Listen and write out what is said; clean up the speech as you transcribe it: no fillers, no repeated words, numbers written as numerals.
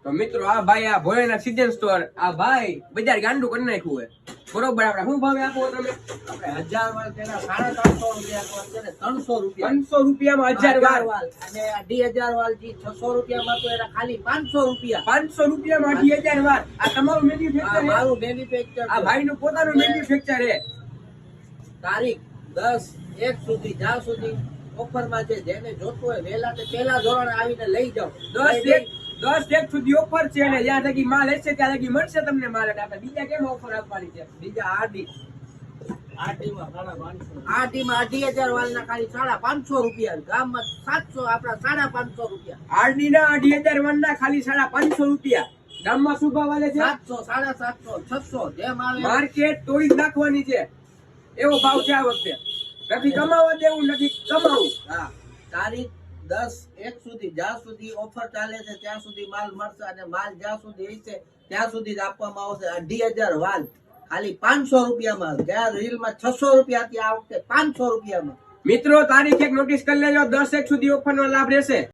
તો મિત્રો આ ભાઈ આ ભોળાનાથ સીઝન સ્ટોર આ ભાઈ બજાર ગાંડું કરી નાખ્યું હોય બરોબર. આપણે શું ભાવે આપો તમે? આપણે 1000 વાળ તેના 350 રૂપિયા તો અત્યારે 300 રૂપિયા. 500 રૂપિયામાં 1000 વાળ અને 2000 વાળ જી 600 રૂપિયામાં તો એના ખાલી 500 રૂપિયા. 500 રૂપિયામાં 2000 વાળ. આ તમારું આ મેન્યુફેક્ચર છે? મારું મેન્યુફેક્ચર આ ભાઈનું પોતાનું મેન્યુફેક્ચર છે. તારીખ 10/1 સુધી જ્યાં સુધી ઓફરમાં છે, જેને જોતું હોય વહેલા તે પહેલા ધોરણે આવીને લઈ જાઓ. 10 સુધી ઓફર છે અને જ્યાં લગી માલ હશે ત્યાં લગી મળશે તમને માલ. એટલે આપણે બીજા કેમ ઓફર આપવાની છે? બીજા આરડીમાં 2000 વાળના ખાલી 550 રૂપિયા. ગામમાં 700, આપણા 550 રૂપિયા. આરડી ના 2000 વાળના ખાલી 550 રૂપિયા. ગામમાં શું ભાવ આલે છે? 700, 750, 600 જેમ આવે. માર્કેટ તોડી જ નાખવાની છે એવો ભાવ છે આ વખતે. નથી કમાવા દેવું, નથી કમાવું. હા, તારીખ 10/1 સુધી જ્યાં સુધી ઓફર ચાલે છે ત્યાં સુધી માલ મળશે અને માલ જ્યાં સુધી હશે ત્યાં સુધી જ આપવામાં આવશે. 2000 વાલ ખાલી 500 રૂપિયામાં. ત્યાં રીલમાં 600 રૂપિયા હતી, આ વખતે 500 રૂપિયામાં. મિત્રો તારીખ એક નોટિસ કરી લેજો. 10/1 સુધી ઓફર નો લાભ રહેશે.